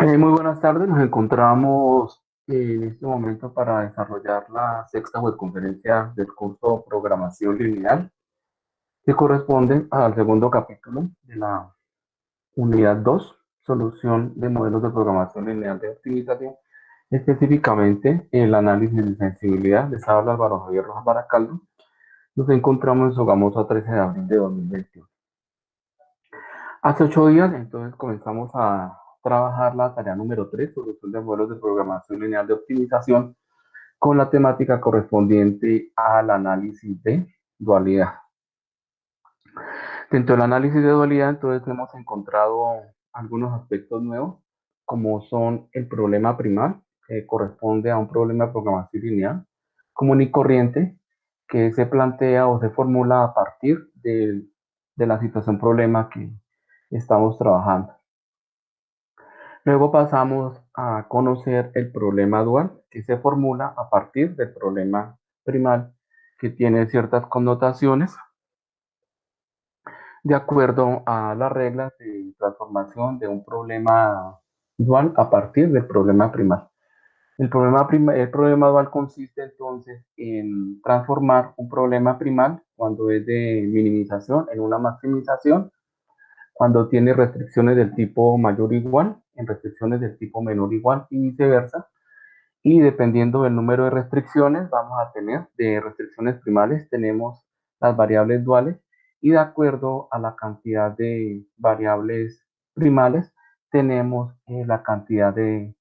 Muy buenas tardes, nos encontramos en este momento para desarrollar la sexta webconferencia del curso Programación Lineal, que corresponde al segundo capítulo de la unidad 2, Solución de modelos de programación lineal de optimización, específicamente el análisis de sensibilidad. Les habla Álvaro Javier Rojas Baracaldo. Nos encontramos en Sogamoso a 13 de abril de 2021. Hace 8 días, entonces, comenzamos a trabajar la tarea número 3, solución de modelos de programación lineal de optimización, con la temática correspondiente al análisis de dualidad. Dentro del análisis de dualidad, entonces, hemos encontrado algunos aspectos nuevos, como son el problema primal, que corresponde a un problema de programación lineal común y corriente, que se plantea o se formula a partir de la situación problema que estamos trabajando. Luego pasamos a conocer el problema dual, que se formula a partir del problema primal, que tiene ciertas connotaciones de acuerdo a las reglas de transformación de un problema dual a partir del problema primal. El problema dual consiste entonces en transformar un problema primal cuando es de minimización en una maximización, cuando tiene restricciones del tipo mayor o igual en restricciones del tipo menor o igual y viceversa. Y dependiendo del número de restricciones, vamos a tener de restricciones primales, tenemos las variables duales y de acuerdo a la cantidad de variables primales, tenemos la cantidad de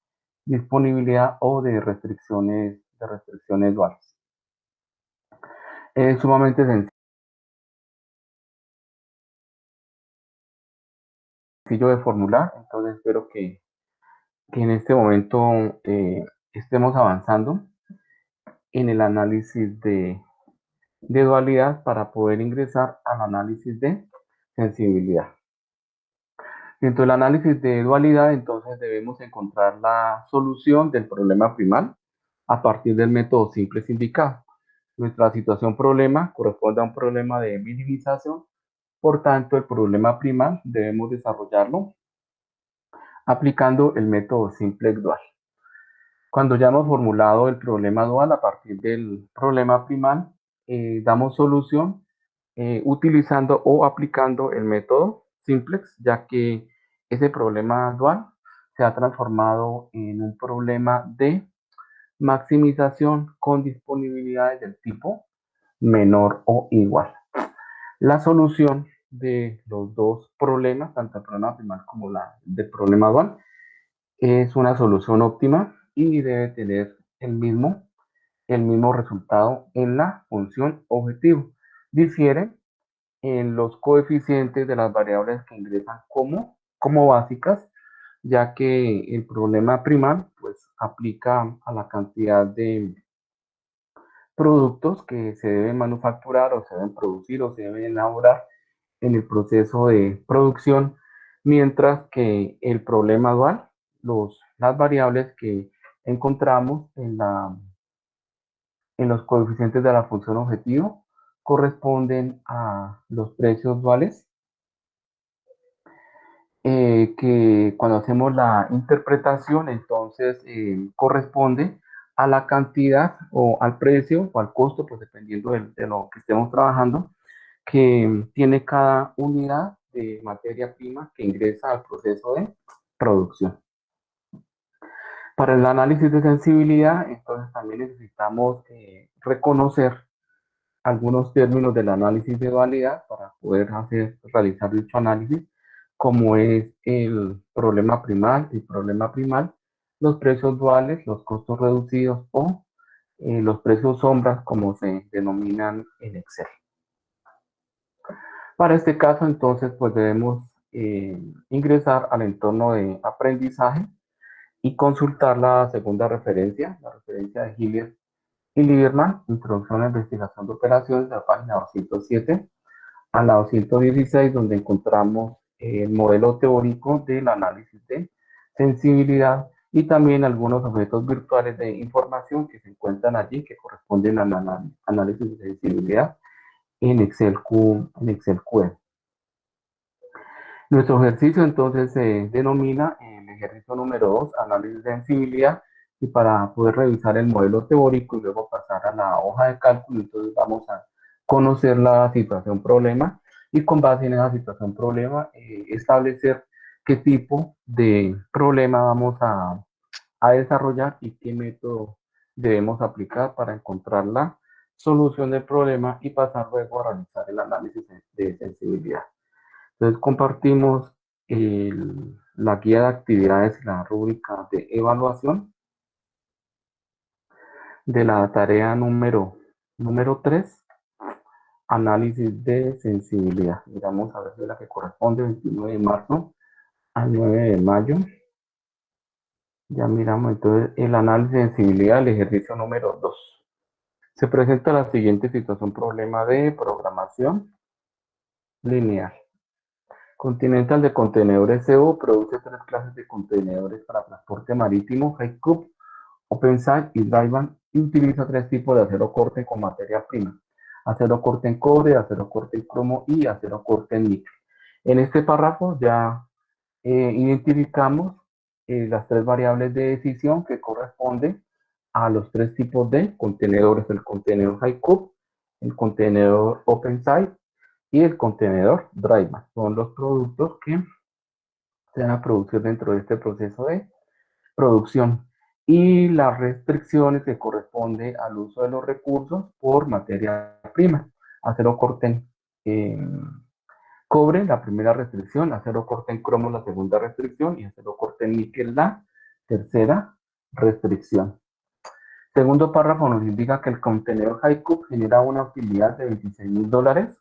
disponibilidad o de restricciones duales. Es sumamente sencillo de formular, entonces espero que en este momento estemos avanzando en el análisis de dualidad para poder ingresar al análisis de sensibilidad. Dentro del análisis de dualidad, entonces debemos encontrar la solución del problema primal a partir del método simples indicado. Nuestra situación problema corresponde a un problema de minimización, por tanto el problema primal debemos desarrollarlo aplicando el método simplex dual. Cuando ya hemos formulado el problema dual a partir del problema primal, damos solución utilizando o aplicando el método simplex, ya que ese problema dual se ha transformado en un problema de maximización con disponibilidades del tipo menor o igual. La solución de los dos problemas, tanto el problema primal como la del problema dual, es una solución óptima y debe tener el mismo resultado en la función objetivo. Difiere en los coeficientes de las variables que ingresan como básicas, ya que el problema primal pues aplica a la cantidad de productos que se deben manufacturar o se deben producir o se deben elaborar en el proceso de producción, mientras que el problema dual, las variables que encontramos en los coeficientes de la función objetivo corresponden a los precios duales, que cuando hacemos la interpretación, entonces corresponde a la cantidad o al precio o al costo, pues dependiendo de lo que estemos trabajando, que tiene cada unidad de materia prima que ingresa al proceso de producción. Para el análisis de sensibilidad, entonces también necesitamos reconocer algunos términos del análisis de dualidad para poder realizar dicho análisis, como es el problema primal, los precios duales, los costos reducidos o los precios sombras, como se denominan en Excel. Para este caso, entonces, pues debemos ingresar al entorno de aprendizaje y consultar la segunda referencia, la referencia de Hillier y Lieberman, Introducción a la Investigación de Operaciones, de la página 207 a la 216, donde encontramos el modelo teórico del análisis de sensibilidad y también algunos objetos virtuales de información que se encuentran allí, que corresponden al análisis de sensibilidad en Excel QM. Nuestro ejercicio entonces se denomina el ejercicio número 2, análisis de sensibilidad, y para poder revisar el modelo teórico y luego pasar a la hoja de cálculo, entonces vamos a conocer la situación problema y con base en esa situación problema establecer qué tipo de problema vamos a desarrollar y qué método debemos aplicar para encontrar la solución del problema y pasar luego a realizar el análisis de sensibilidad. Entonces compartimos la guía de actividades y la rúbrica de evaluación de la tarea número 3, análisis de sensibilidad. Miramos a ver si es la que corresponde 29 de marzo al 9 de mayo. Ya miramos entonces el análisis de sensibilidad, el ejercicio número 2. Se presenta la siguiente situación, problema de programación lineal. Continental de contenedores CO produce 3 clases de contenedores para transporte marítimo, High-Cup, OpenSite y Dryban, y utiliza 3 tipos de acero corte con materia prima: acero corte en cobre, acero corte en cromo y acero corte en níquel. En este párrafo ya identificamos las 3 variables de decisión que corresponden a los 3 tipos de contenedores: el contenedor High-Cup, el contenedor OpenSite y el contenedor Dryban. Son los productos que se van a producir dentro de este proceso de producción, y las restricciones que corresponden al uso de los recursos por materia prima: acero corte en cobre, la primera restricción; acero corte en cromo, la segunda restricción; y acero corte en níquel, la tercera restricción. Segundo párrafo nos indica que el contenedor High-Cup genera una utilidad de $26,000.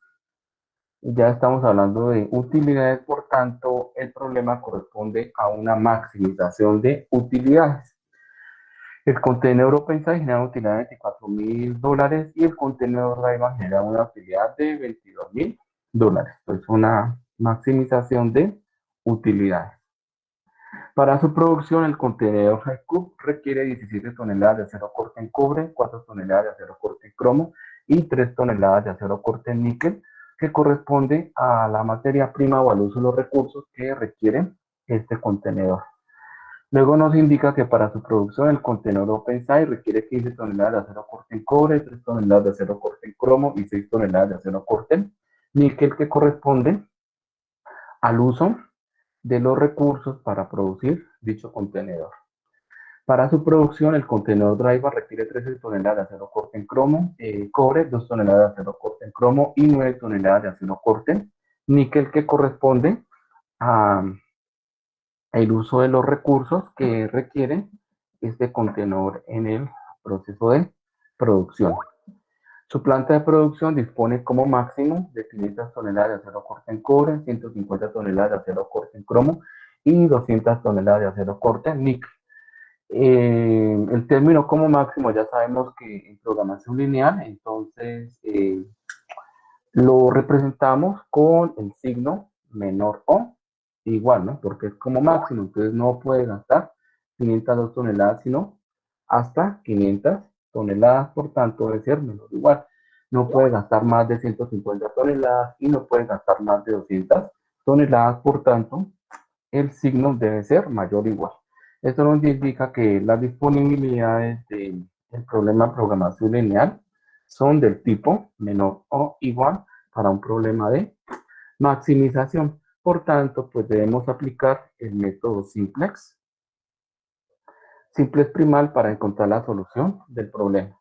Ya estamos hablando de utilidades, por tanto, el problema corresponde a una maximización de utilidades. El contenedor OpenSite genera una utilidad de $24,000 y el contenedor Dryban genera una utilidad de $22,000. Es una maximización de utilidades. Para su producción, el contenedor High-Cup requiere 17 toneladas de acero corte en cobre, 4 toneladas de acero corte en cromo y 3 toneladas de acero corte en níquel, que corresponde a la materia prima o al uso de los recursos que requiere este contenedor. Luego nos indica que para su producción el contenedor OpenSite requiere 15 toneladas de acero corte en cobre, 3 toneladas de acero corte en cromo y 6 toneladas de acero corte en níquel, que corresponde al uso de los recursos para producir dicho contenedor. Para su producción, el contenedor Dryban requiere 13 toneladas de acero corte en cromo, cobre, 2 toneladas de acero corte en cromo y 9 toneladas de acero corte en níquel, que corresponde a el uso de los recursos que requiere este contenedor en el proceso de producción. Su planta de producción dispone como máximo de 500 toneladas de acero corte en cobre, 150 toneladas de acero corte en cromo y 200 toneladas de acero corte en níquel. El término como máximo ya sabemos que en programación lineal, entonces lo representamos con el signo menor o igual, ¿no? Porque es como máximo, entonces no puede gastar 502 toneladas, sino hasta 500 toneladas, por tanto debe ser menor o igual. No puede gastar más de 150 toneladas y no puede gastar más de 200 toneladas, por tanto el signo debe ser mayor o igual. Esto nos indica que las disponibilidades del problema de programación lineal son del tipo menor o igual para un problema de maximización. Por tanto, pues debemos aplicar el método simplex primal para encontrar la solución del problema.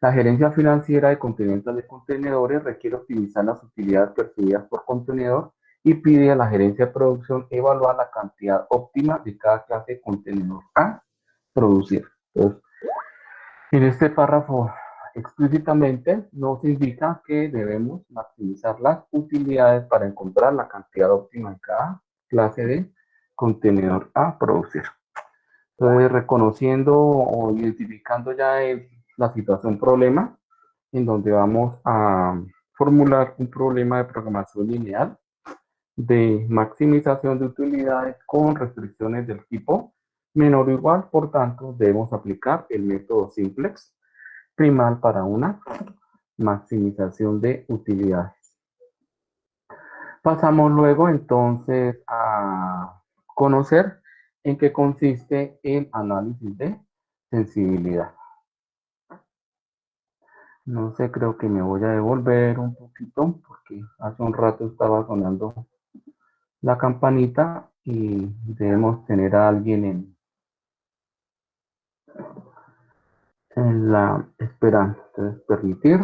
La gerencia financiera de contenedores de contenedores requiere optimizar las utilidades percibidas por contenedor y pide a la gerencia de producción evaluar la cantidad óptima de cada clase de contenedor a producir. Entonces, en este párrafo explícitamente nos indica que debemos maximizar las utilidades para encontrar la cantidad óptima de cada clase de contenedor a producir. Entonces, reconociendo o identificando ya la situación problema, en donde vamos a formular un problema de programación lineal de maximización de utilidades con restricciones del tipo menor o igual, por tanto, debemos aplicar el método simplex primal para una maximización de utilidades. Pasamos luego entonces a conocer en qué consiste el análisis de sensibilidad. No sé, creo que me voy a devolver un poquito porque hace un rato estaba sonando la campanita y debemos tener a alguien en la espera. Entonces, permitir.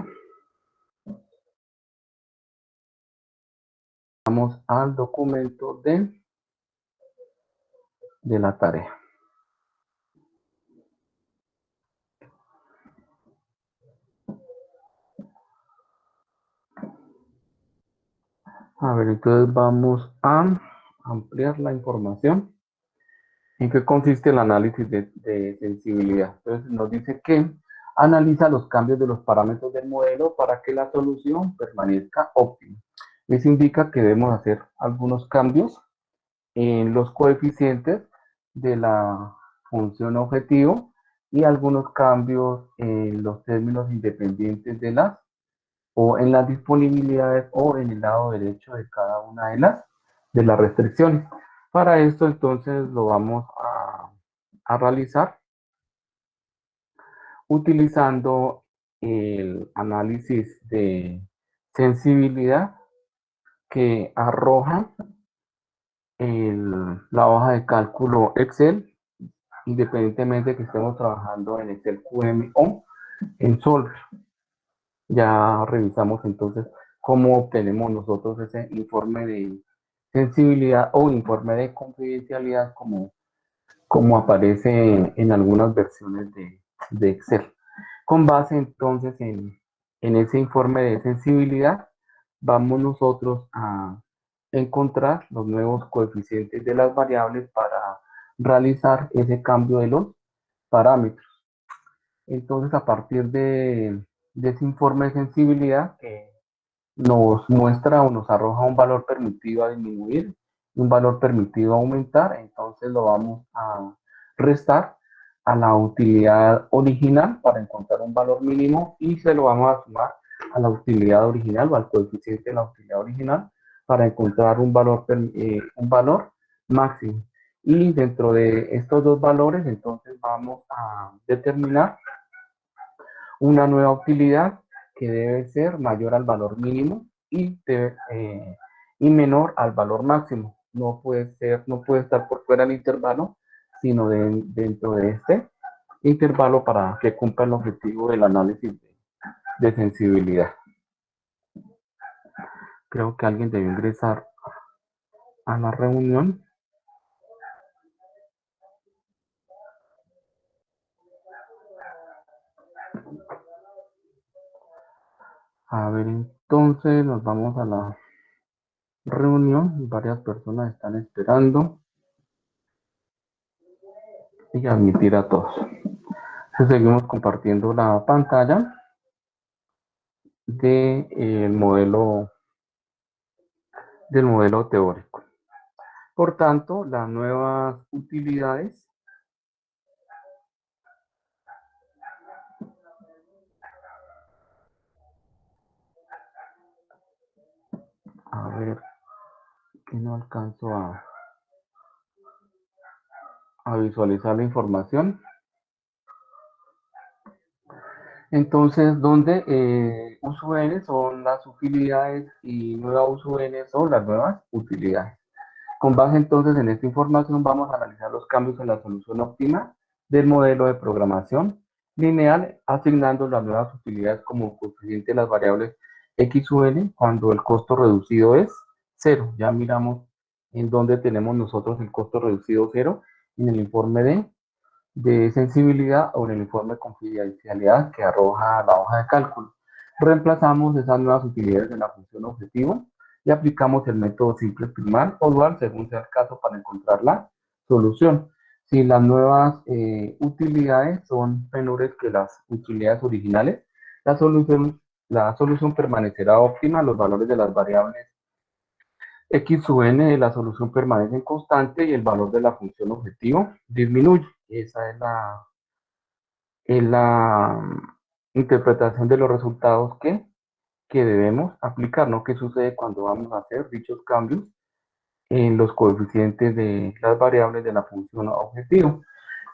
Vamos al documento de la tarea. A ver, entonces vamos a ampliar la información. ¿En qué consiste el análisis de sensibilidad? Entonces nos dice que analiza los cambios de los parámetros del modelo para que la solución permanezca óptima. Eso indica que debemos hacer algunos cambios en los coeficientes de la función objetivo y algunos cambios en los términos independientes de las o en las disponibilidades o en el lado derecho de cada una de las restricciones. Para esto entonces lo vamos a realizar utilizando el análisis de sensibilidad que arroja la hoja de cálculo Excel, independientemente de que estemos trabajando en Excel QM o en Solver. Ya revisamos entonces cómo obtenemos nosotros ese informe de sensibilidad o informe de confidencialidad como aparece en algunas versiones de Excel. Con base entonces en ese informe de sensibilidad, vamos nosotros a encontrar los nuevos coeficientes de las variables para realizar ese cambio de los parámetros. Entonces, a partir de ese informe de sensibilidad que nos muestra o nos arroja un valor permitido a disminuir y un valor permitido a aumentar, entonces lo vamos a restar a la utilidad original para encontrar un valor mínimo y se lo vamos a sumar a la utilidad original o al coeficiente de la utilidad original para encontrar un valor máximo. Y dentro de estos dos valores, entonces vamos a determinar una nueva utilidad que debe ser mayor al valor mínimo y menor al valor máximo. No puede estar por fuera del intervalo, sino dentro de este intervalo para que cumpla el objetivo del análisis de sensibilidad. Creo que alguien debe ingresar a la reunión. A ver, entonces nos vamos a la reunión. Varias personas están esperando y admitir a todos. Seguimos compartiendo la pantalla de, del modelo teórico. Por tanto, las nuevas utilidades a ver que no alcanzo a visualizar la información. Entonces, donde USUN son las utilidades y nueva USUN son las nuevas utilidades. Con base entonces en esta información vamos a analizar los cambios en la solución óptima del modelo de programación lineal, asignando las nuevas utilidades como coeficiente de las variables X u N cuando el costo reducido es cero. Ya miramos en dónde tenemos nosotros el costo reducido cero en el informe de sensibilidad o en el informe de confidencialidad que arroja la hoja de cálculo. Reemplazamos esas nuevas utilidades en la función objetivo y aplicamos el método simple primal o dual según sea el caso para encontrar la solución. Si las nuevas utilidades son menores que las utilidades originales, la solución, la solución permanecerá óptima, los valores de las variables X sub n de la solución permanece constante y el valor de la función objetivo disminuye. Esa es la interpretación de los resultados que debemos aplicar, ¿no? ¿Qué sucede cuando vamos a hacer dichos cambios en los coeficientes de las variables de la función objetivo.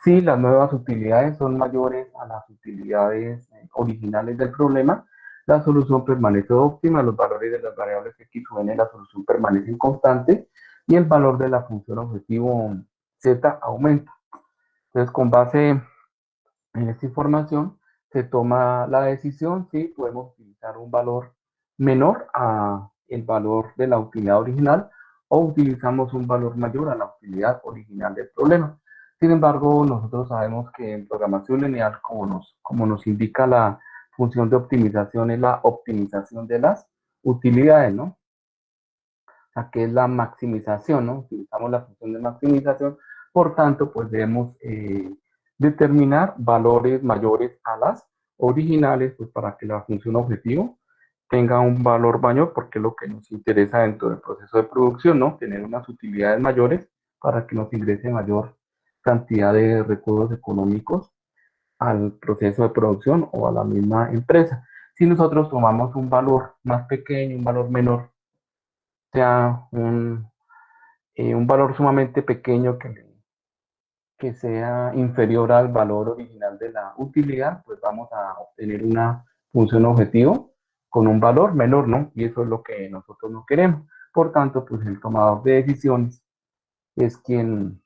Si las nuevas utilidades son mayores a las utilidades originales del problema, la solución permanece óptima, los valores de las variables x o n, la solución permanece constante y el valor de la función objetivo z aumenta. Entonces, con base en esta información, se toma la decisión si podemos utilizar un valor menor a el valor de la utilidad original o utilizamos un valor mayor a la utilidad original del problema. Sin embargo, nosotros sabemos que en programación lineal, como nos indica la función de optimización, es la optimización de las utilidades, ¿no? O sea, que es la maximización, ¿no? Utilizamos la función de maximización, por tanto, pues debemos determinar valores mayores a las originales, pues para que la función objetivo tenga un valor mayor, porque es lo que nos interesa dentro del proceso de producción, ¿no? Tener unas utilidades mayores para que nos ingrese mayor cantidad de recursos económicos al proceso de producción o a la misma empresa. Si nosotros tomamos un valor más pequeño, un valor menor, sea un valor sumamente pequeño que sea inferior al valor original de la utilidad, pues vamos a obtener una función objetivo con un valor menor, ¿no? Y eso es lo que nosotros no queremos. Por tanto, pues el tomador de decisiones es quien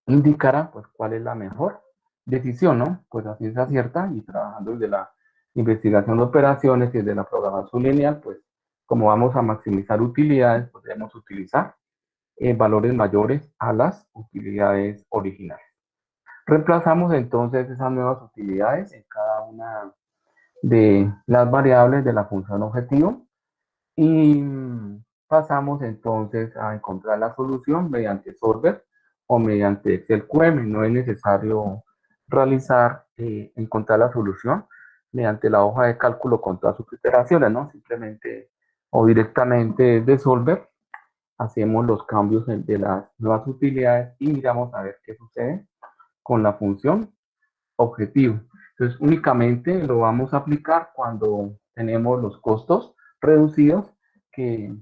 indicará, pues, cuál es la mejor decisión, ¿no? Pues así es cierta y trabajando desde la investigación de operaciones y desde la programación lineal, pues, como vamos a maximizar utilidades, podemos utilizar valores mayores a las utilidades originales. Reemplazamos entonces esas nuevas utilidades en cada una de las variables de la función objetivo y pasamos entonces a encontrar la solución mediante Solver o mediante Excel QM. No es necesario encontrar la solución mediante la hoja de cálculo con todas sus iteraciones, ¿no? Simplemente o directamente de Solver hacemos los cambios de las nuevas utilidades y miramos a ver qué sucede con la función objetivo. Entonces, únicamente lo vamos a aplicar cuando tenemos los costos reducidos que,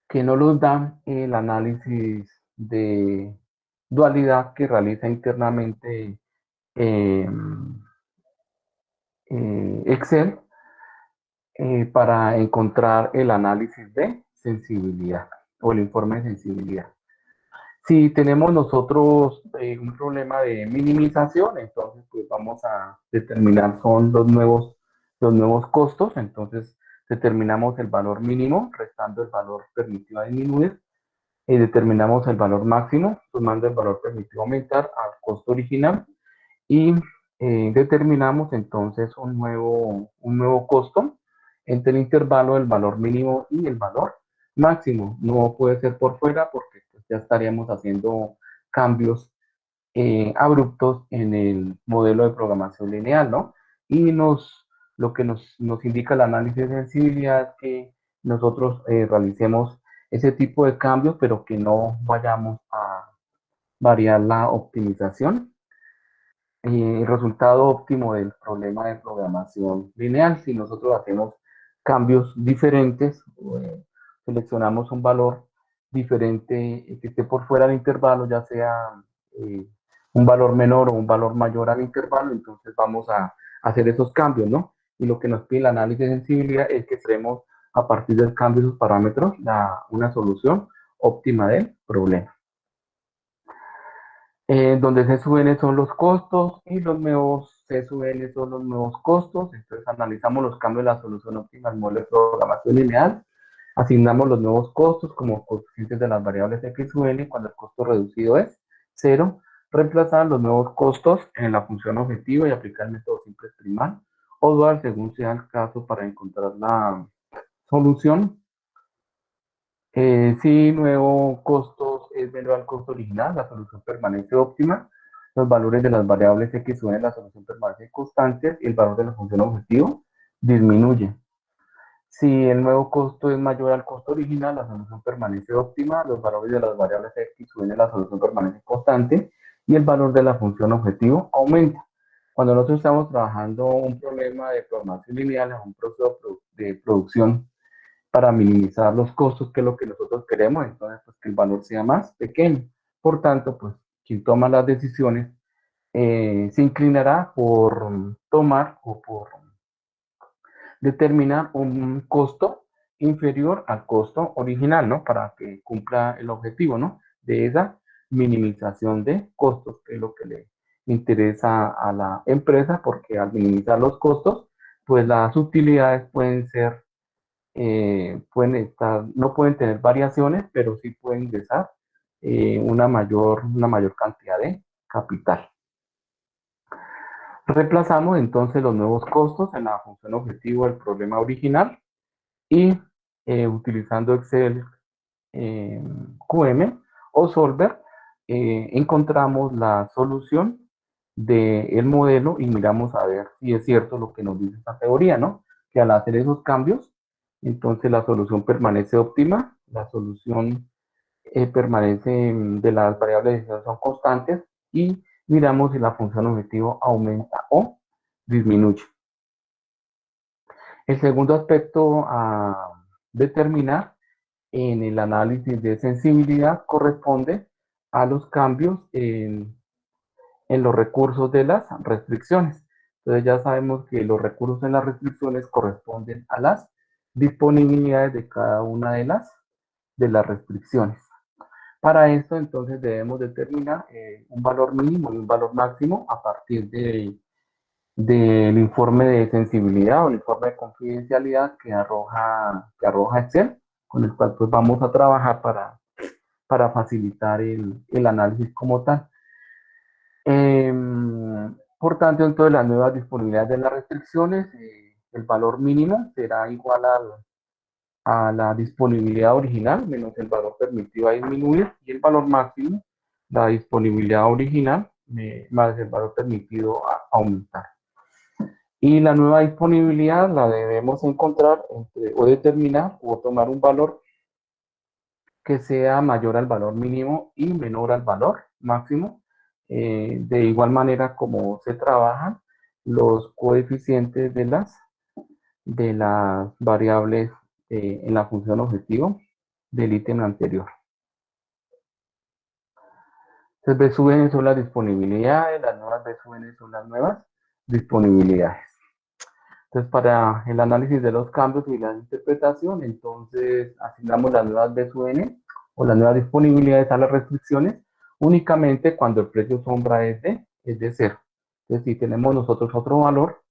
que no los dan el análisis de dualidad que realiza internamente eh, Excel para encontrar el análisis de sensibilidad o el informe de sensibilidad. Si tenemos nosotros un problema de minimización, entonces pues vamos a determinar son los nuevos costos, entonces determinamos el valor mínimo, restando el valor permitido a disminuir, y determinamos el valor máximo, sumando el valor permitido a aumentar al costo original, y determinamos entonces un nuevo costo entre el intervalo del valor mínimo y el valor máximo. No puede ser por fuera porque pues, ya estaríamos haciendo cambios abruptos en el modelo de programación lineal, ¿no? Y lo que nos indica el análisis de sensibilidad es que nosotros realicemos ese tipo de cambios, pero que no vayamos a variar la optimización el resultado óptimo del problema de programación lineal. Si nosotros hacemos cambios diferentes, seleccionamos un valor diferente que esté por fuera del intervalo, ya sea eh, un valor menor o un valor mayor al intervalo, entonces vamos a hacer esos cambios, ¿no? Y lo que nos pide el análisis de sensibilidad es que creemos a partir del cambio de sus parámetros una solución óptima del problema. Donde CSUN son los costos y los nuevos CSUN son los nuevos costos. Entonces analizamos los cambios de la solución óptima al modelo de programación lineal. Asignamos los nuevos costos como coeficientes de las variables XUN cuando el costo reducido es 0. Reemplazar los nuevos costos en la función objetivo y aplicar el método simple exprimal o dual según sea el caso para encontrar la solución. Si nuevo costos es menor al costo original, la solución permanece óptima. Los valores de las variables X suben, la solución permanece constante y el valor de la función objetivo disminuye. Si el nuevo costo es mayor al costo original, la solución permanece óptima. Los valores de las variables X suben, la solución permanece constante y el valor de la función objetivo aumenta. Cuando nosotros estamos trabajando un problema de programación lineal, un proceso de producción para minimizar los costos, que es lo que nosotros queremos, entonces pues que el valor sea más pequeño. Por tanto, pues quien toma las decisiones se inclinará por tomar o por determinar un costo inferior al costo original, ¿no? Para que cumpla el objetivo, ¿no? De esa minimización de costos, que es lo que le interesa a la empresa, porque al minimizar los costos, pues las utilidades pueden ser, pueden estar, no pueden tener variaciones, pero sí pueden ingresar una mayor cantidad de capital. Reemplazamos entonces los nuevos costos en la función objetivo del problema original y utilizando Excel QM o Solver, encontramos la solución del modelo y miramos a ver si es cierto lo que nos dice esta teoría, ¿no? Que al hacer esos cambios, entonces la solución permanece óptima, la solución permanece de las variables de decisión son constantes y miramos si la función objetivo aumenta o disminuye. El segundo aspecto a determinar en el análisis de sensibilidad corresponde a los cambios en los recursos de las restricciones. Entonces ya sabemos que los recursos en las restricciones corresponden a las disponibilidades de cada una de las restricciones. Para esto entonces debemos determinar un valor mínimo y un valor máximo a partir del informe de sensibilidad o el informe de confidencialidad que arroja Excel, con el cual pues vamos a trabajar para facilitar el análisis como tal. Por tanto, dentro de las nuevas disponibilidades de las restricciones, el valor mínimo será igual a la disponibilidad original menos el valor permitido a disminuir y el valor máximo, la disponibilidad original más el valor permitido a aumentar. Y la nueva disponibilidad la debemos encontrar o determinar o tomar un valor que sea mayor al valor mínimo y menor al valor máximo. De igual manera como se trabajan los coeficientes de las variables en la función objetivo del ítem anterior. Entonces, BSUN son las disponibilidades, las nuevas BSUN son las nuevas disponibilidades. Entonces, para el análisis de los cambios y la interpretación, entonces asignamos las nuevas BSUN o las nuevas disponibilidades a las restricciones únicamente cuando el precio sombra es de cero. Entonces, si tenemos nosotros otro valor,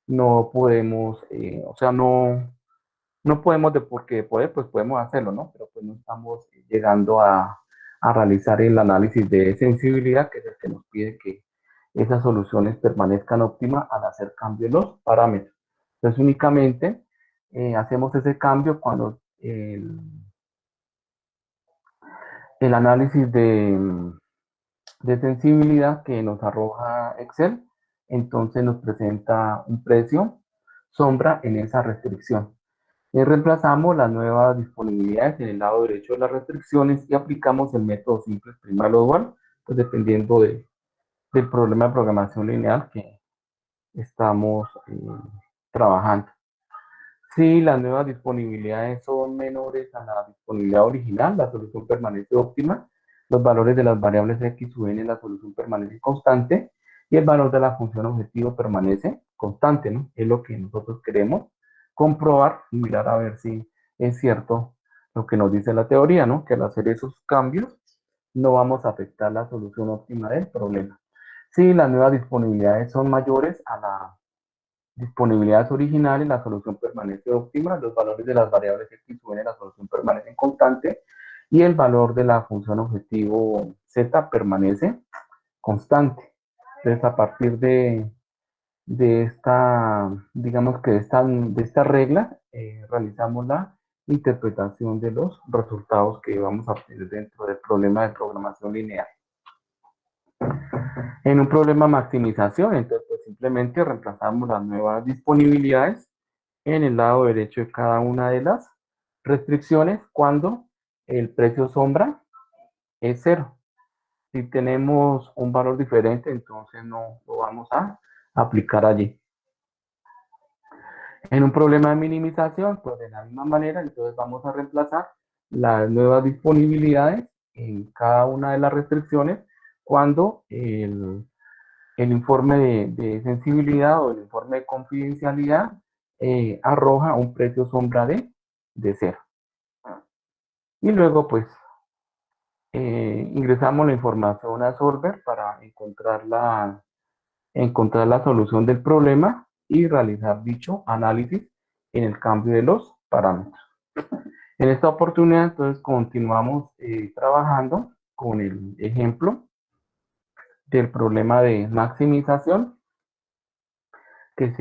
no podemos, o sea, no podemos, porque de poder, pues podemos hacerlo, ¿no? Pero pues no estamos llegando a realizar el análisis de sensibilidad, que es el que nos pide que esas soluciones permanezcan óptimas al hacer cambio en los parámetros. Entonces únicamente hacemos ese cambio cuando el análisis de sensibilidad que nos arroja Excel, entonces nos presenta un precio sombra en esa restricción. Reemplazamos las nuevas disponibilidades en el lado derecho de las restricciones y aplicamos el método simple primal o dual, pues dependiendo del problema de programación lineal que estamos trabajando. Si las nuevas disponibilidades son menores a la disponibilidad original, la solución permanece óptima. Los valores de las variables x u n, la solución permanece constante y el valor de la función objetivo permanece constante, ¿no? Es lo que nosotros queremos comprobar y mirar a ver si es cierto lo que nos dice la teoría, ¿no? Que al hacer esos cambios no vamos a afectar la solución óptima del problema. Si las nuevas disponibilidades son mayores a la disponibilidades originales, la solución permanece óptima, los valores de las variables x y y la solución permanece constante y el valor de la función objetivo z permanece constante. Entonces, a partir de esta, digamos que de esta regla, realizamos la interpretación de los resultados que vamos a obtener dentro del problema de programación lineal. En un problema de maximización, entonces pues, simplemente reemplazamos las nuevas disponibilidades en el lado derecho de cada una de las restricciones cuando el precio sombra es cero. Si tenemos un valor diferente, entonces no lo vamos a aplicar allí. En un problema de minimización, pues de la misma manera, entonces vamos a reemplazar las nuevas disponibilidades en cada una de las restricciones cuando el informe de sensibilidad o el informe de confidencialidad arroja un precio sombra de cero. Y luego, pues, ingresamos la información a Solver para encontrar la solución del problema y realizar dicho análisis en el cambio de los parámetros. En esta oportunidad, entonces, continuamos trabajando con el ejemplo del problema de maximización que,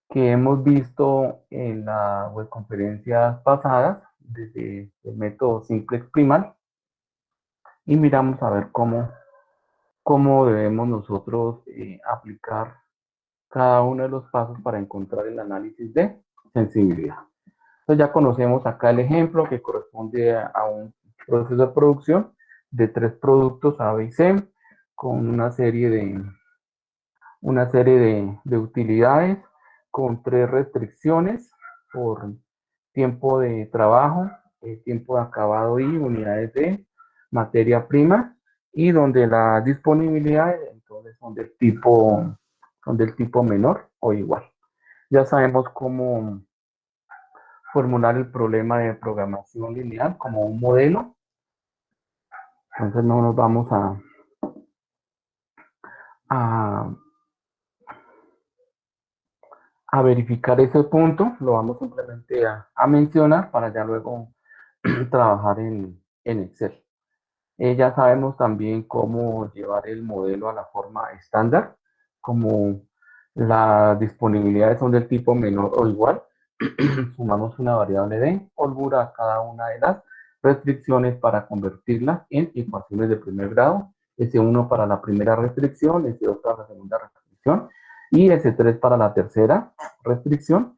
que hemos visto en las webconferencias pasadas desde el método simplex primal y miramos a ver cómo debemos nosotros aplicar cada uno de los pasos para encontrar el análisis de sensibilidad. Entonces ya conocemos acá el ejemplo que corresponde a un proceso de producción de 3 productos A, B y C con una serie de utilidades con 3 restricciones por tiempo de trabajo, tiempo de acabado y unidades de materia prima y donde las disponibilidades entonces son del tipo menor o igual. Ya sabemos cómo formular el problema de programación lineal como un modelo. Entonces no nos vamos a, a verificar ese punto, lo vamos simplemente a mencionar para ya luego trabajar en Excel. Ya sabemos también cómo llevar el modelo a la forma estándar, como las disponibilidades son del tipo menor o igual, sumamos una variable de holgura a cada una de las restricciones para convertirlas en ecuaciones de primer grado, S1 para la primera restricción, S2 para la segunda restricción y S3 para la tercera restricción.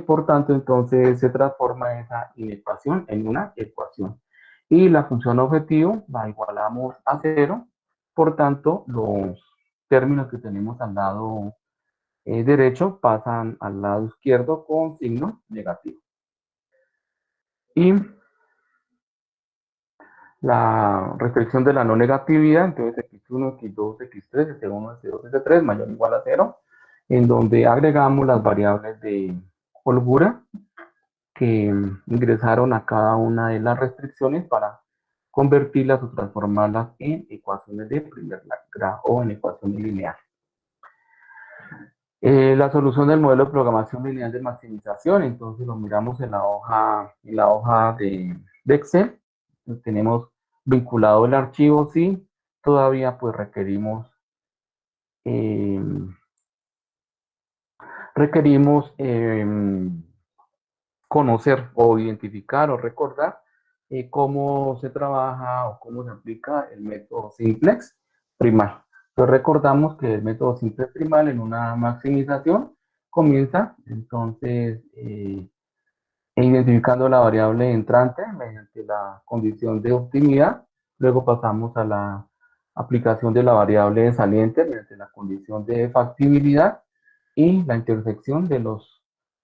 Por tanto, entonces se transforma esa inecuación en una ecuación. Y la función objetivo la igualamos a cero, por tanto, los términos que tenemos al lado derecho pasan al lado izquierdo con signo negativo. Y la restricción de la no negatividad, entonces x1, x2, x3, x1, x2, x3 mayor o igual a cero, en donde agregamos las variables de holgura que ingresaron a cada una de las restricciones para convertirlas o transformarlas en ecuaciones de primer grado o en ecuaciones lineales. La solución del modelo de programación lineal de maximización, entonces lo miramos en la hoja de Excel. Entonces, tenemos vinculado el archivo, sí, todavía pues eh, requerimos conocer o identificar o recordar cómo se trabaja o cómo se aplica el método simplex primal. Entonces recordamos que el método simplex primal en una maximización comienza entonces identificando la variable entrante mediante la condición de optimidad, luego pasamos a la aplicación de la variable saliente mediante la condición de factibilidad y la intersección de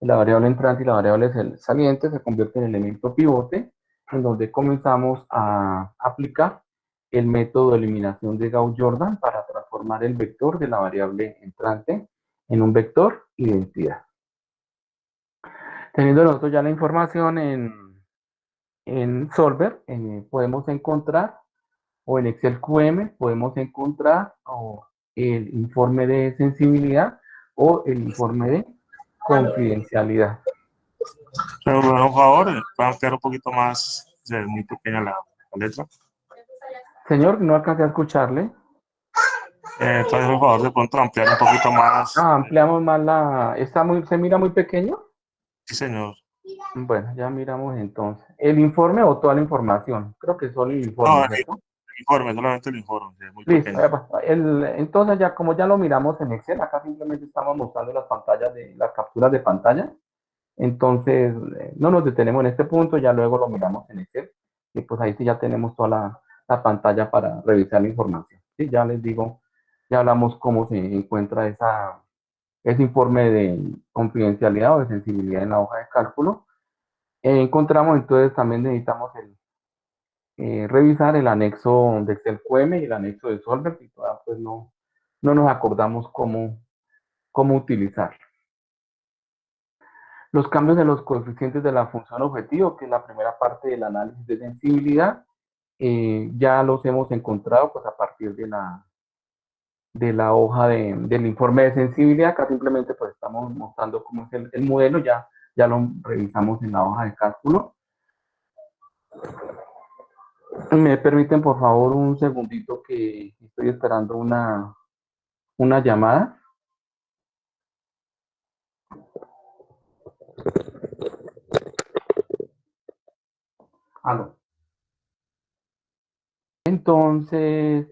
la variable entrante y la variable saliente se convierte en elemento pivote, en donde comenzamos a aplicar el método de eliminación de Gauss-Jordan para transformar el vector de la variable entrante en un vector identidad. Teniendo nosotros ya la información en Solver, podemos encontrar, o en Excel QM, podemos encontrar el informe de sensibilidad o el informe de confidencialidad. Pero por favor, pueden ampliar un poquito más, es muy pequeña la letra. Señor, no alcancé a escucharle. Entonces, por favor, de pronto ampliar un poquito más. Ampliamos más ¿se mira muy pequeño? Sí, señor. Bueno, ya miramos entonces. ¿El informe o toda la información? Creo que solo el No, informe, ¿cierto? el informe, solamente el informe, es muy Listo. pequeño. Entonces ya como ya lo miramos en Excel, acá simplemente estamos mostrando las capturas de pantalla. Entonces no nos detenemos en este punto, ya luego lo miramos en Excel. Y pues ahí sí ya tenemos toda la pantalla para revisar la información. Sí, ya les digo, ya hablamos cómo se encuentra ese informe de confidencialidad o de sensibilidad en la hoja de cálculo. Encontramos entonces también necesitamos revisar el anexo de Excel QM y el anexo de Solver, y todavía pues no nos acordamos cómo utilizar. Los cambios en los coeficientes de la función objetivo, que es la primera parte del análisis de sensibilidad, ya los hemos encontrado pues a partir de la hoja del informe de sensibilidad. Acá simplemente pues estamos mostrando cómo es el modelo, ya lo revisamos en la hoja de cálculo. Me permiten por favor un segundito que estoy esperando una llamada. Aló. Entonces,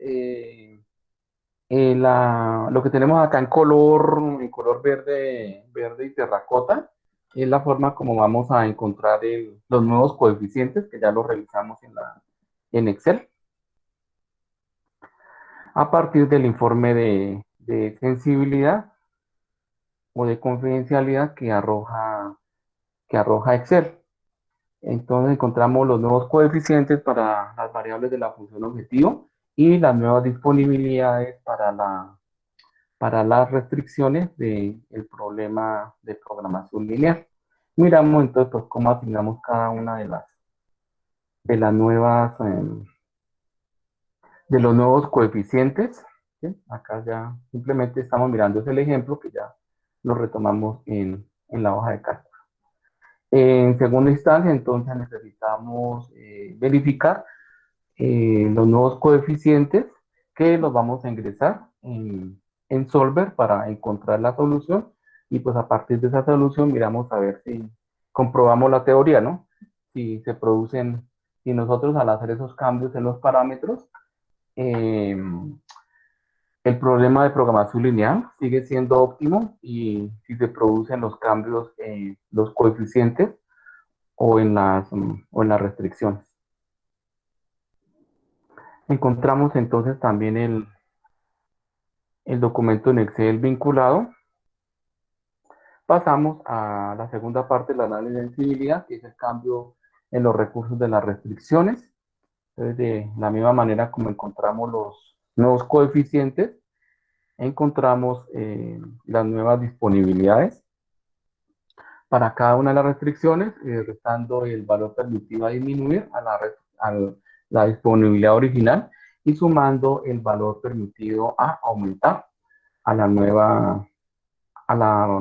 lo que tenemos acá en color verde y terracota, es la forma como vamos a encontrar los nuevos coeficientes, que ya los revisamos en Excel, a partir del informe de sensibilidad o de confidencialidad que arroja Excel. Entonces encontramos los nuevos coeficientes para las variables de la función objetivo y las nuevas disponibilidades para las restricciones del problema de programación lineal. Miramos entonces pues, cómo asignamos cada una de las nuevas, de los nuevos coeficientes. ¿Sí? Acá ya simplemente estamos mirando el ejemplo que ya lo retomamos en la hoja de cálculo. En segunda instancia, entonces necesitamos verificar los nuevos coeficientes que los vamos a ingresar en Solver para encontrar la solución, y pues a partir de esa solución miramos a ver si comprobamos la teoría, ¿no? Si se producen, si nosotros al hacer esos cambios en los parámetros, eh, el problema de programación lineal sigue siendo óptimo, y si se producen los cambios en los coeficientes o en las restricciones. Encontramos entonces también el documento en Excel vinculado. Pasamos a la segunda parte del análisis de sensibilidad, que es el cambio en los recursos de las restricciones. Entonces, de la misma manera como encontramos los nuevos coeficientes, encontramos las nuevas disponibilidades para cada una de las restricciones, restando el valor permitido a disminuir a la disponibilidad original y sumando el valor permitido a aumentar a la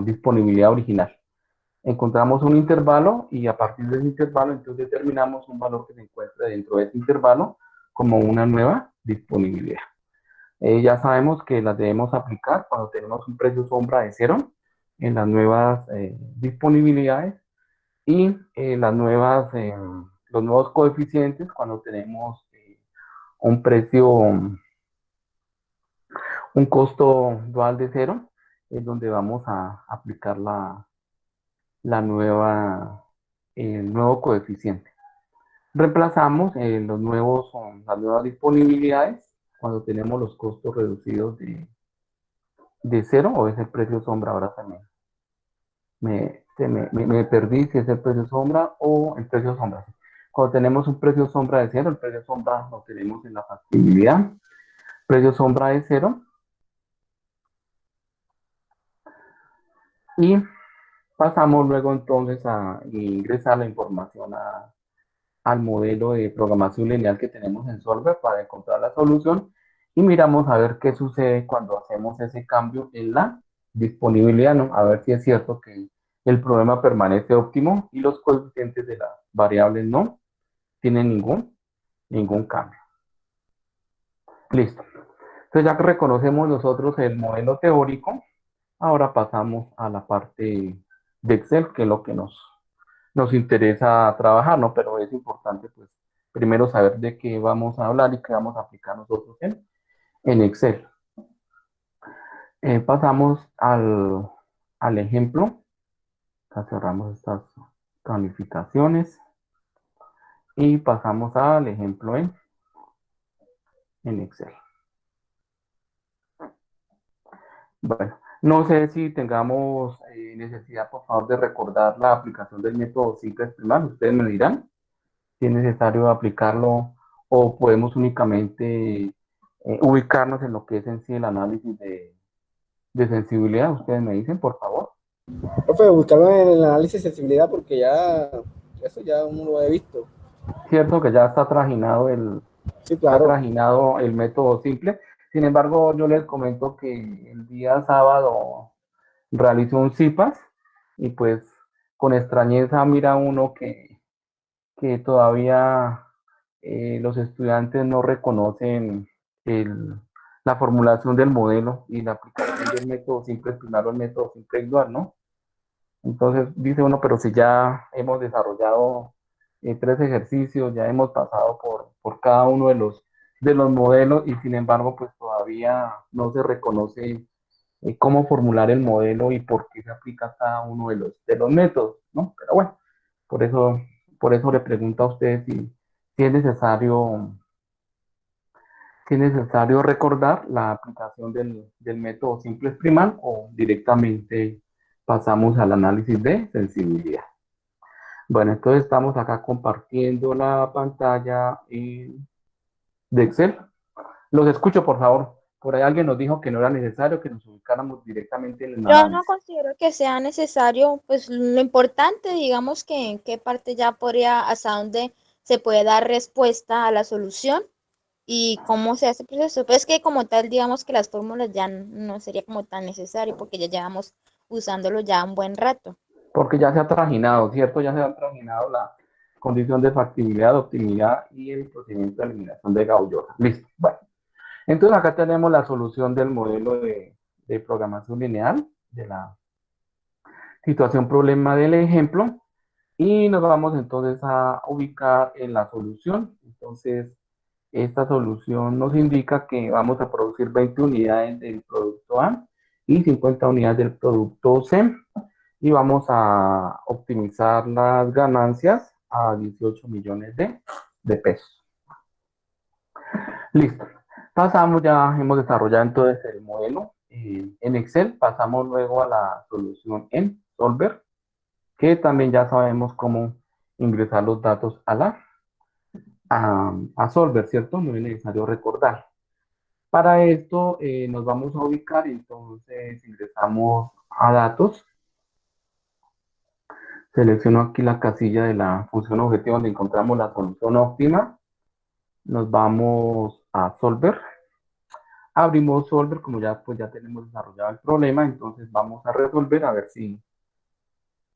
disponibilidad original. Encontramos un intervalo y a partir de ese intervalo entonces determinamos un valor que se encuentra dentro de ese intervalo como una nueva disponibilidad. Ya sabemos que las debemos aplicar cuando tenemos un precio sombra de 0 en las nuevas disponibilidades, y los nuevos coeficientes cuando tenemos un costo dual de 0, es donde vamos a aplicar el nuevo coeficiente. Reemplazamos las nuevas disponibilidades cuando tenemos los costos reducidos de 0, o es el precio sombra. Ahora me perdí si es el precio sombra o el precio sombra. Cuando tenemos un precio sombra de 0, el precio sombra lo tenemos en la factibilidad. Precio sombra de 0. Y pasamos luego entonces a ingresar la información al modelo de programación lineal que tenemos en Solver para encontrar la solución, y miramos a ver qué sucede cuando hacemos ese cambio en la disponibilidad, ¿no? A ver si es cierto que el problema permanece óptimo y los coeficientes de las variables no tienen ningún cambio. Listo. Entonces, ya que reconocemos nosotros el modelo teórico, ahora pasamos a la parte de Excel, que es lo que nos interesa trabajar, ¿no? Pero es importante, pues, primero saber de qué vamos a hablar y qué vamos a aplicar nosotros en Excel. Pasamos al ejemplo. Ya cerramos estas calificaciones y pasamos al ejemplo en Excel. Bueno, No sé si tengamos necesidad, por favor, de recordar la aplicación del método simple exprimal. Ustedes me dirán si es necesario aplicarlo o podemos únicamente ubicarnos en lo que es en sí el análisis de sensibilidad. Ustedes me dicen, por favor. Profe, buscarlo en el análisis de sensibilidad porque ya, eso ya uno lo he visto. Cierto que ya Sí, está claro. trajinado el método simple. Sin embargo, yo les comento que el día sábado realicé un CIPAS y pues con extrañeza mira uno que todavía los estudiantes no reconocen el, la formulación del modelo y la aplicación del método simple estimar o el método simple dual, ¿no? Entonces dice uno, pero si ya hemos desarrollado 3 ejercicios, ya hemos pasado por cada uno de los modelos y sin embargo, pues todavía no se reconoce cómo formular el modelo y por qué se aplica cada uno de los métodos, ¿no? Pero bueno, por eso, por eso le pregunto a usted si es necesario, si es necesario recordar la aplicación del método simple exprimal o directamente pasamos al análisis de sensibilidad. Bueno, entonces estamos acá compartiendo la pantalla de Excel. Los escucho, por favor. Por ahí alguien nos dijo que no era necesario que nos ubicáramos directamente en el Yo no análisis. considero que sea necesario, pues lo importante, digamos que en qué parte ya podría, hasta dónde se puede dar respuesta a la solución y cómo se hace el proceso. Pues que como tal, digamos que las fórmulas ya no sería como tan necesario porque ya llevamos usándolo ya un buen rato. Porque ya se ha trajinado, ¿cierto? Ya se ha trajinado la condición de factibilidad, optimidad y el procedimiento de eliminación de Gauss. Listo. Bueno, entonces acá tenemos la solución del modelo de programación lineal de la situación problema del ejemplo y nos vamos entonces a ubicar en la solución. Entonces, esta solución nos indica que vamos a producir 20 unidades del producto A y 50 unidades del producto C y vamos a optimizar las ganancias a 18 millones de pesos. Listo. Pasamos, ya hemos desarrollado entonces el modelo en Excel, pasamos luego a la solución en Solver, que también ya sabemos cómo ingresar los datos a Solver, ¿cierto? No es necesario recordar. Para esto nos vamos a ubicar, entonces ingresamos a datos, selecciono aquí la casilla de la función objetivo donde encontramos la solución óptima, nos vamos a Solver, abrimos Solver, como ya, pues ya tenemos desarrollado el problema, entonces vamos a resolver a ver si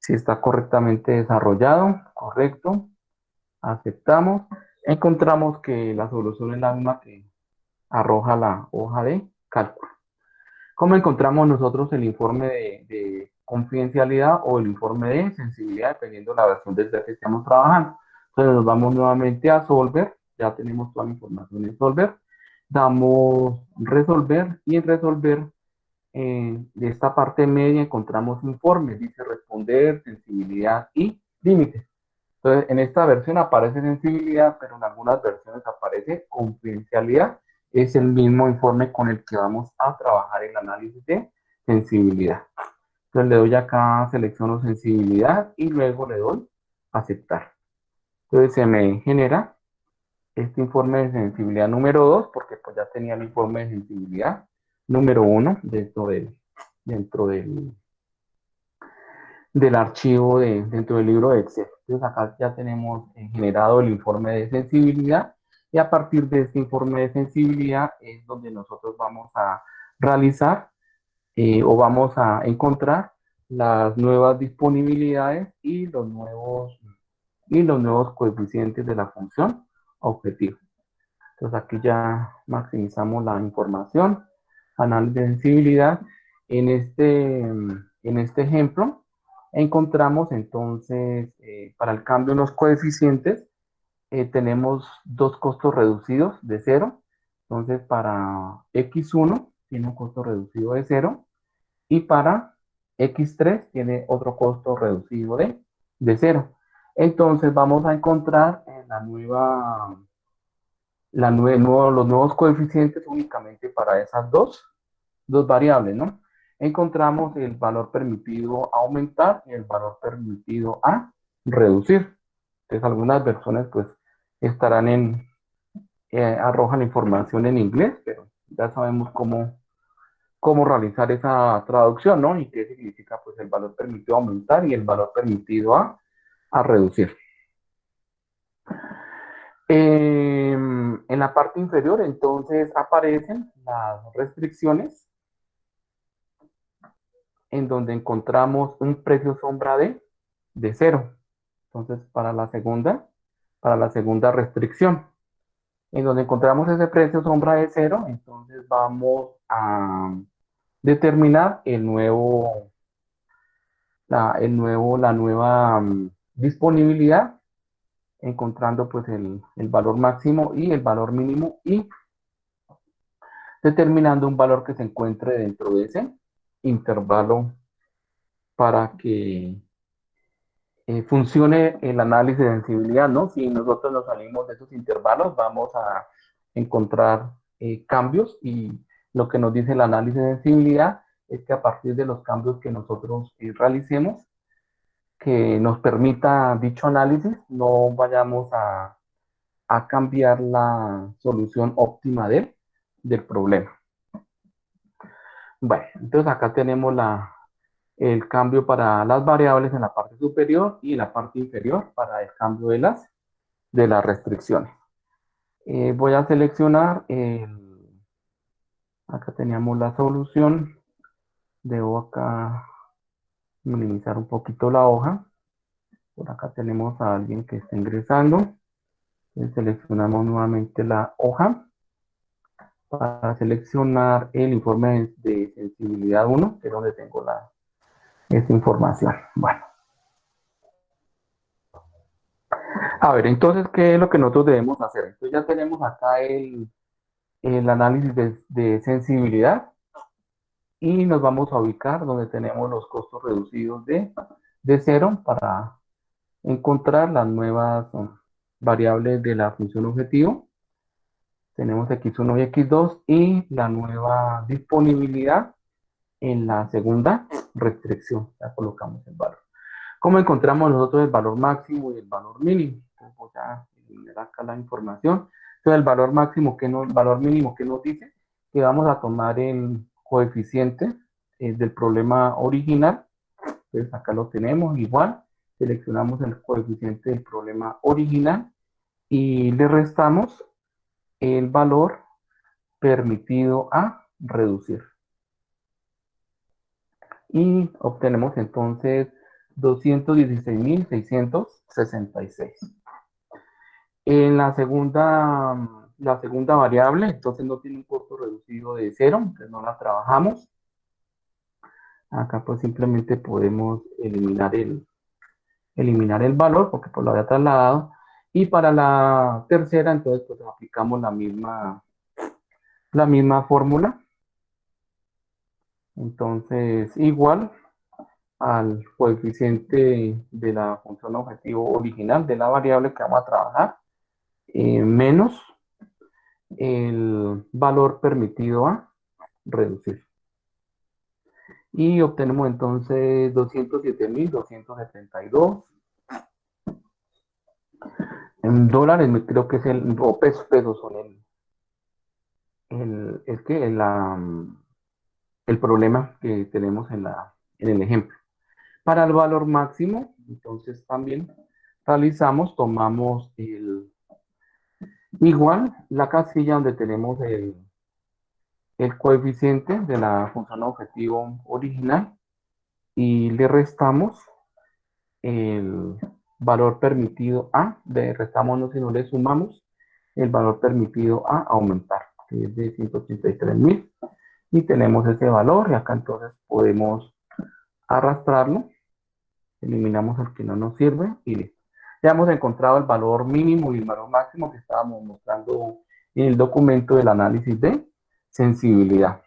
está correctamente desarrollado, correcto, aceptamos, encontramos que la solución es la misma que arroja la hoja de cálculo. ¿Cómo encontramos nosotros el informe de confidencialidad o el informe de sensibilidad, dependiendo de la versión del que estamos trabajando? Entonces nos vamos nuevamente a Solver, ya tenemos toda la información en Solver, damos resolver y en resolver de esta parte media encontramos informes, dice responder, sensibilidad y límites. Entonces, en esta versión aparece sensibilidad, pero en algunas versiones aparece confidencialidad. Es el mismo informe con el que vamos a trabajar el análisis de sensibilidad. Entonces, le doy acá, selecciono sensibilidad y luego le doy aceptar. Entonces, se me genera este informe de sensibilidad número 2, porque pues ya tenía el informe de sensibilidad número 1 dentro del archivo dentro del libro de Excel. Entonces acá ya tenemos generado el informe de sensibilidad y a partir de este informe de sensibilidad es donde nosotros vamos a realizar o vamos a encontrar las nuevas disponibilidades y los nuevos coeficientes de la función objetivo. Entonces aquí ya maximizamos la información, análisis de sensibilidad. En este ejemplo encontramos entonces para el cambio en los coeficientes tenemos dos costos reducidos de 0. Entonces para x1 tiene un costo reducido de 0 y para x3 tiene otro costo reducido de 0. Entonces vamos a encontrar los nuevos coeficientes únicamente para esas dos variables, ¿no? encontramos el valor permitido a aumentar y el valor permitido a reducir. Entonces, algunas versiones pues estarán arrojan información en inglés, pero ya sabemos cómo realizar esa traducción, ¿no? Y qué significa pues el valor permitido a aumentar y el valor permitido a reducir. En la parte inferior, entonces, aparecen las restricciones, en donde encontramos un precio sombra de 0. Entonces, para la segunda restricción, en donde encontramos ese precio sombra de 0, entonces vamos a determinar la nueva disponibilidad, encontrando pues el valor máximo y el valor mínimo y determinando un valor que se encuentre dentro de ese intervalo para que funcione el análisis de sensibilidad, ¿no? Si nosotros nos salimos de esos intervalos, vamos a encontrar cambios y lo que nos dice el análisis de sensibilidad es que a partir de los cambios que nosotros realicemos, que nos permita dicho análisis, no vayamos a cambiar la solución óptima del problema. Bueno, entonces acá tenemos el cambio para las variables en la parte superior y la parte inferior para el cambio de las restricciones. Voy a seleccionar, acá teníamos la solución, debo acá minimizar un poquito la hoja, por acá tenemos a alguien que está ingresando, seleccionamos nuevamente la hoja, para seleccionar el informe de sensibilidad 1, que es donde tengo esta información. Bueno. A ver, entonces, ¿qué es lo que nosotros debemos hacer? Entonces ya tenemos acá el análisis de sensibilidad y nos vamos a ubicar donde tenemos los costos reducidos de 0 para encontrar las nuevas variables de la función objetivo. Tenemos X1 y X2 y la nueva disponibilidad en la segunda restricción. Ya colocamos el valor. ¿Cómo encontramos nosotros el valor máximo y el valor mínimo? Entonces voy a eliminar acá la información. Entonces el valor máximo, valor mínimo, ¿qué nos dice? Que vamos a tomar el coeficiente del problema original. Entonces acá lo tenemos igual. Seleccionamos el coeficiente del problema original y le restamos el valor permitido a reducir. Y obtenemos entonces 216.666. En la segunda variable, entonces no tiene un costo reducido de 0, entonces no la trabajamos. Acá pues simplemente podemos eliminar el valor porque pues lo había trasladado. Y para la tercera, entonces pues aplicamos la misma fórmula. Entonces igual al coeficiente de la función objetivo original de la variable que vamos a trabajar, menos el valor permitido a reducir. Y obtenemos entonces 207.272 en dólares, creo que es o pesos son el problema que tenemos en el ejemplo. Para el valor máximo, entonces también tomamos igual la casilla donde tenemos el coeficiente de la función objetivo original y le restamos el valor permitido a, restámonos y no le sumamos el valor permitido a aumentar, que es de 183.000 y tenemos ese valor y acá entonces podemos arrastrarlo, eliminamos el que no nos sirve y listo. Ya hemos encontrado el valor mínimo y el valor máximo que estábamos mostrando en el documento del análisis de sensibilidad.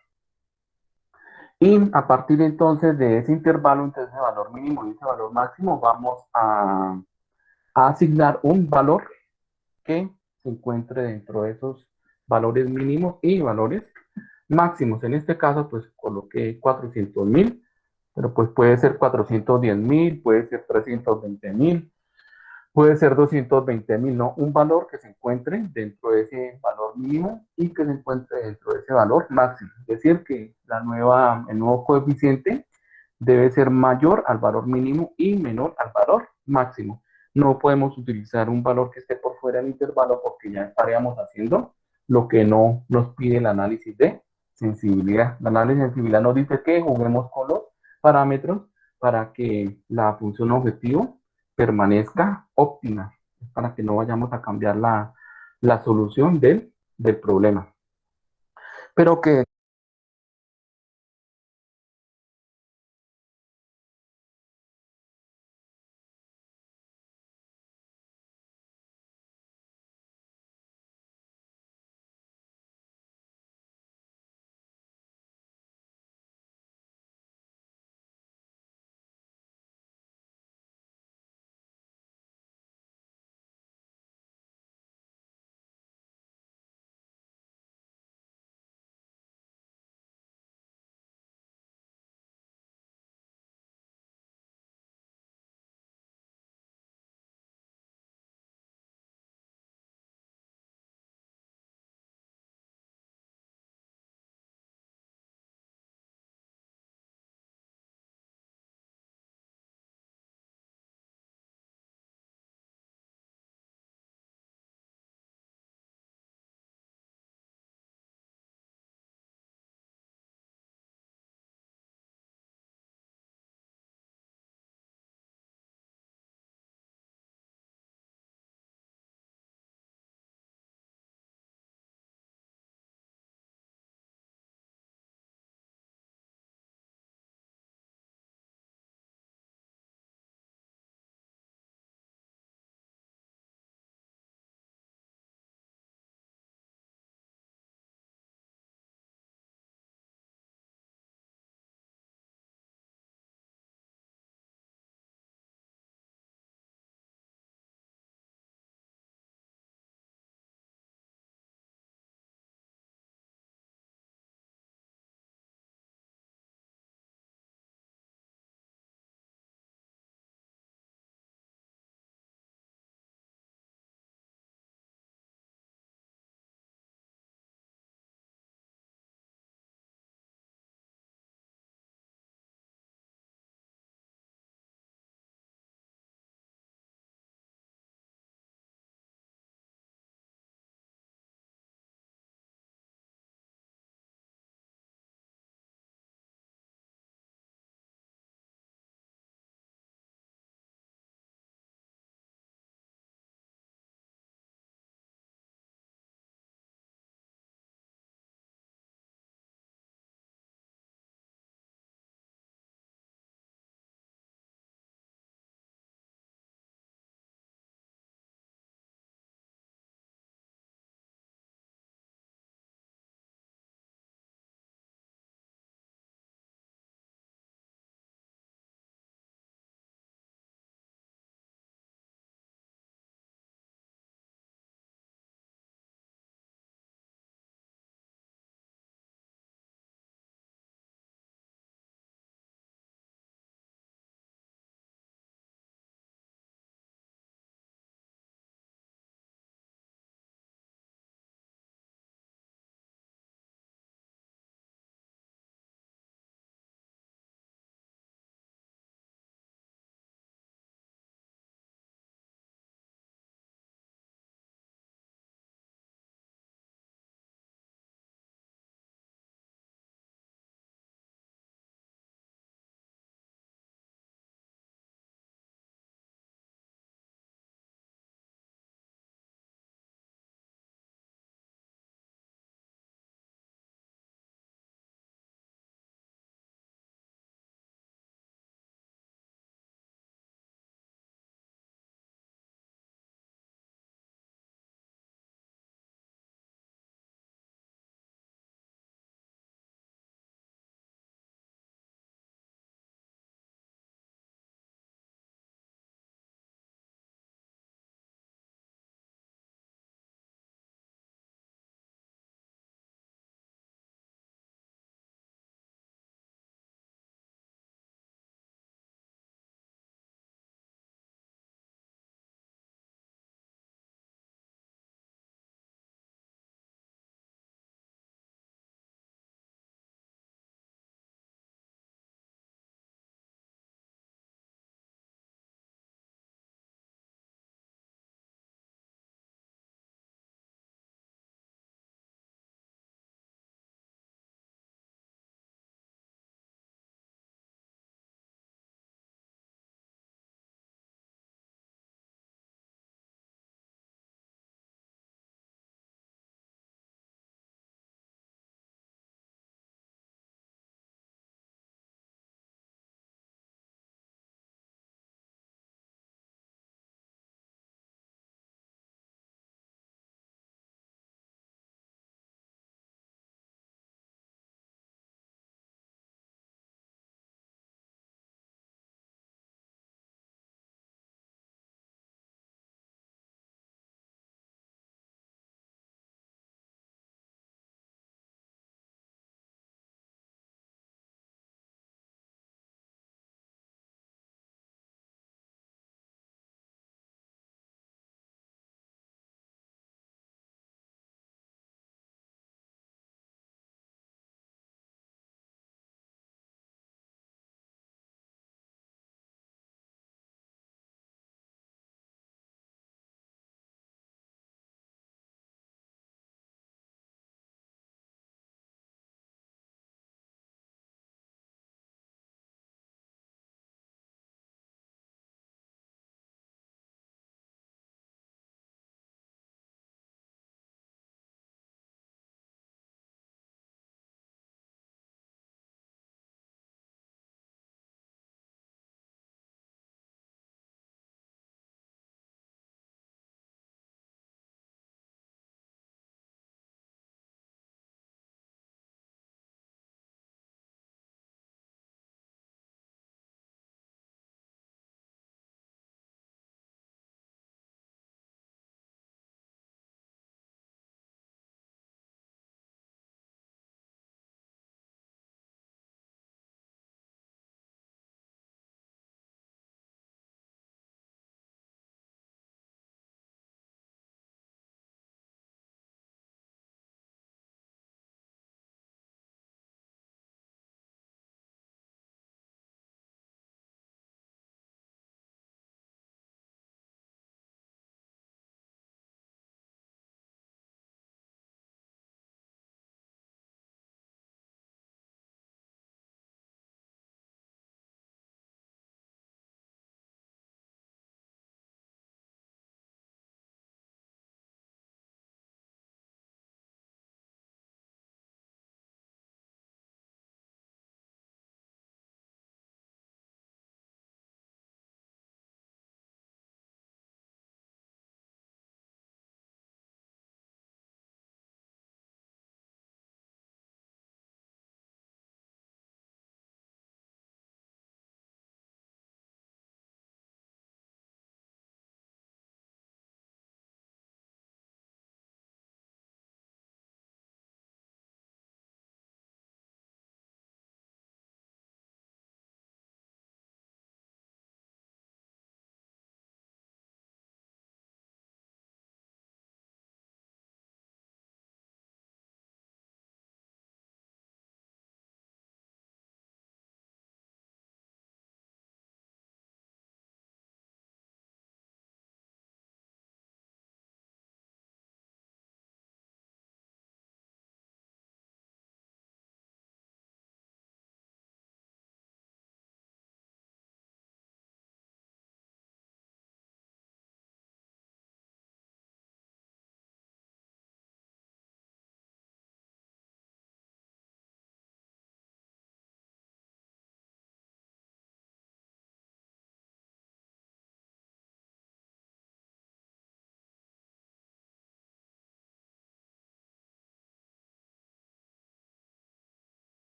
Y a partir entonces de ese intervalo entre ese valor mínimo y ese valor máximo, vamos a asignar un valor que se encuentre dentro de esos valores mínimos y valores máximos. En este caso, pues coloqué 400.000, pero pues puede ser 410.000, puede ser 320.000, puede ser 220.000, ¿no? Un valor que se encuentre dentro de ese valor mínimo y que se encuentre dentro de ese valor máximo. Es decir, que el nuevo coeficiente debe ser mayor al valor mínimo y menor al valor máximo. No podemos utilizar un valor que esté por fuera del intervalo porque ya estaríamos haciendo lo que no nos pide el análisis de sensibilidad. El análisis de sensibilidad nos dice que juguemos con los parámetros para que la función objetivo permanezca óptima, para que no vayamos a cambiar la solución del problema. Pero que